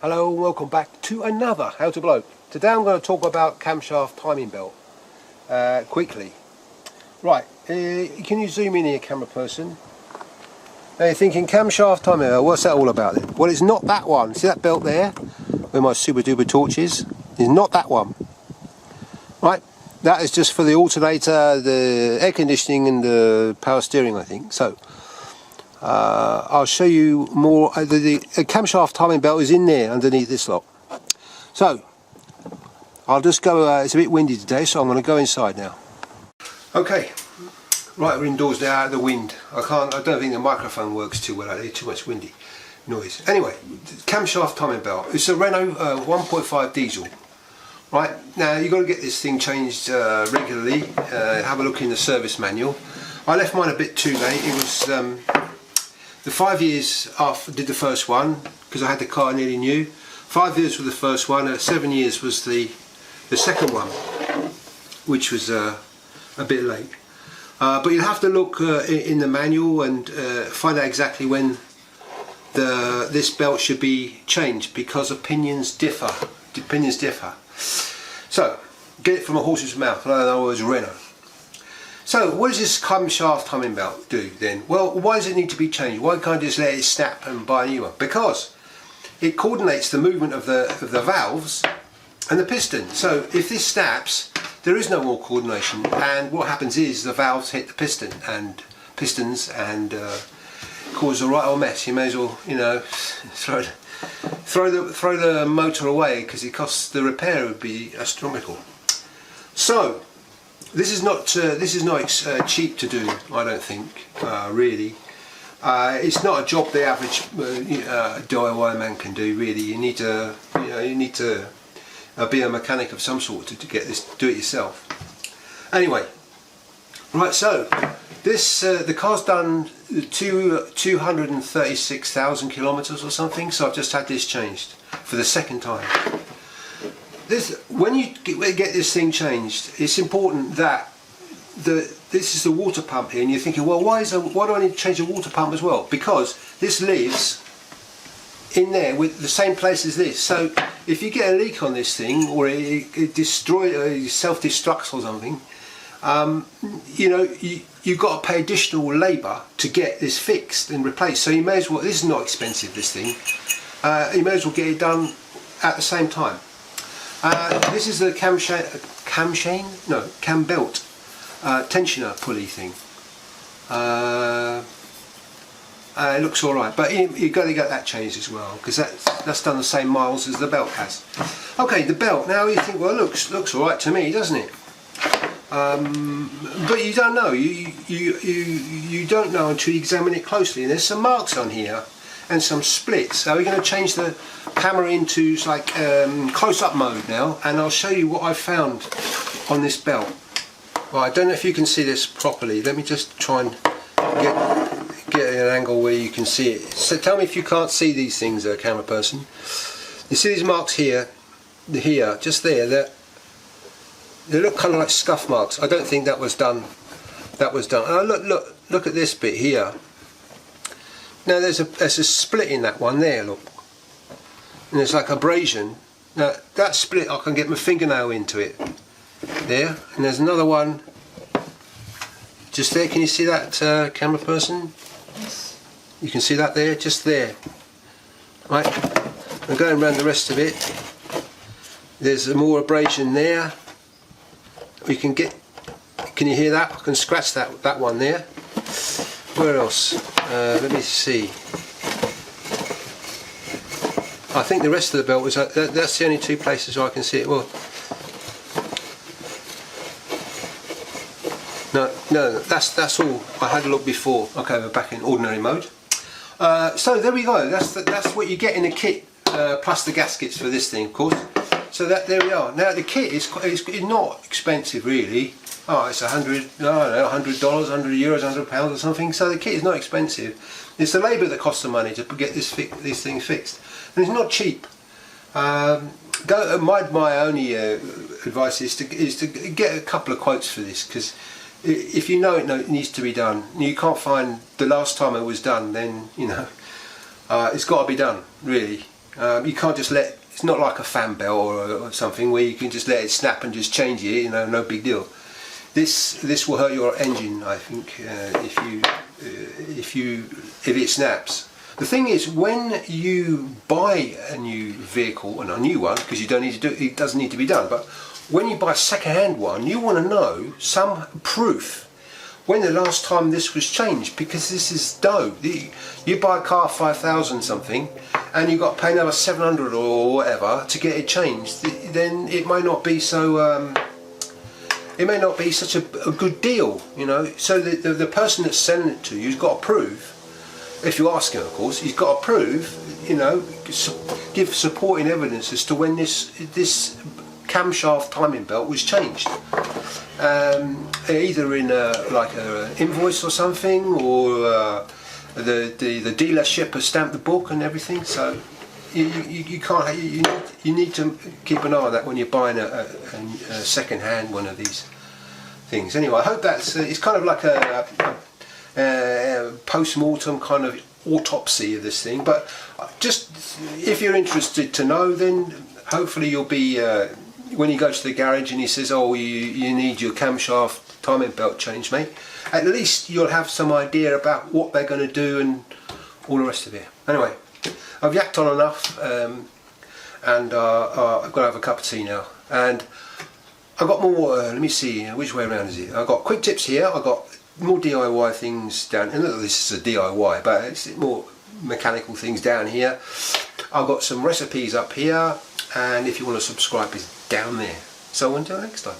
Hello and welcome back to another How to Blow. Today I'm going to talk about camshaft timing belt quickly. Right, can you zoom in here, camera person? Now you're thinking camshaft timing belt, what's that all about then? Well, it's not that one. See that belt there where my super duper torch is? It's not that one. Right, that is just for the alternator, the air conditioning and the power steering, I think. So I'll show you more. The camshaft timing belt is in there underneath this lot. So I'll just go, it's a bit windy today, so I'm going to go inside now. Okay, right, we're indoors now, out of the wind. I don't think the microphone works too well out there, too much windy noise. Anyway, camshaft timing belt. It's a Renault 1.5 diesel. Right, now you've got to get this thing changed regularly. Have a look in the service manual. I left mine a bit too late. It was the 5 years after I did the first one, because I had the car nearly new. 5 years was the first one, 7 years was the second one, which was a bit late. But you'll have to look in the manual and find out exactly when this belt should be changed, because opinions differ. So, get it from a horse's mouth, in other words, Renault. So, what does this camshaft timing belt do then? Well, why does it need to be changed? Why can't I just let it snap and buy a new one? Because it coordinates the movement of the valves and the piston. So, if this snaps, there is no more coordination, and what happens is the valves hit the pistons and cause a right old mess. You may as well, you know, throw the motor away, because it costs, the repair would be astronomical. So this is not cheap to do, I don't think, really. It's not a job the average DIY man can do, really. You need to be a mechanic of some sort to get this, do it yourself. Anyway, right, so this the car's done 236,000 kilometers or something, so I've just had this changed for the second time. When you get this thing changed, it's important that this is the water pump here, and you're thinking, well, why do I need to change the water pump as well? Because this lives in there with the same place as this. So if you get a leak on this thing, or it self-destructs or something, you know, you've got to pay additional labour to get this fixed and replaced. So you may as well, this is not expensive, this thing, you may as well get it done at the same time. This is the Cambelt tensioner pulley thing. It looks alright, but you've got to get that changed as well, because that's done the same miles as the belt has. Okay, the belt, now you think, well, looks alright to me, doesn't it? But you don't know. You don't know until you examine it closely. And there's some marks on here and some splits. So we're going to change the camera into like close-up mode now, and I'll show you what I found on this belt. Well, I don't know if you can see this properly. Let me just try and get an angle where you can see it. So tell me if you can't see these things, camera person. You see these marks here, just there. They look kind of like scuff marks. I don't think that was done. And look at this bit here. Now there's a split in that one there. Look, and there's like abrasion. Now that split, I can get my fingernail into it. There, and there's another one just there. Can you see that, camera person? You can see that there, just there. Right. I'm going around the rest of it. There's more abrasion there. We can get. Can you hear that? I can scratch that one there. Where else? Let me see. I think the rest of the belt was. That's the only two places where I can see it. Well, no, that's all. I had a look before. Okay, we're back in ordinary mode. So there we go. That's what you get in the kit, plus the gaskets for this thing, of course. So there we are. Now the kit is not expensive really. Oh, it's $100, I don't know, $100, €100, £100 or something. So the kit is not expensive. It's the labour that costs the money to get this thing fixed, and it's not cheap. My only advice is to get a couple of quotes for this, because if you know it needs to be done, you can't find the last time it was done, then you know it's got to be done really. You can't just let, it's not like a fan belt or something where you can just let it snap and just change it, you know, no big deal. This will hurt your engine, I think, if it snaps. The thing is, when you buy a new vehicle, and a new one, because you don't need to do it doesn't need to be done, but when you buy a second-hand one, you want to know some proof when the last time this was changed, because this is dough. You buy a car 5,000 something, and you've got to pay another 700 or whatever to get it changed. Then it may not be so. It may not be such a good deal, you know. So the person that's selling it to you's got to prove. If you ask him, of course, he's got to prove, you know, give supporting evidence as to when this camshaft timing belt was changed. Either in like an invoice or something, or the dealership has stamped the book and everything. So you can't. You need to keep an eye on that when you're buying a second-hand one of these things. Anyway, I hope that's it's kind of like a post-mortem kind of autopsy of this thing. But just if you're interested to know, then hopefully you'll be when you go to the garage and he says, "Oh, you need your camshaft timing belt changed, mate." At least you'll have some idea about what they're going to do and all the rest of it. Anyway, I've yacked on enough, and I've got to have a cup of tea now. And I've got more. Let me see, which way around is it? I've got quick tips here. I've got more DIY things down. And look, this is a DIY, but it's more mechanical things down here. I've got some recipes up here, and if you want to subscribe, it's down there. So until next time.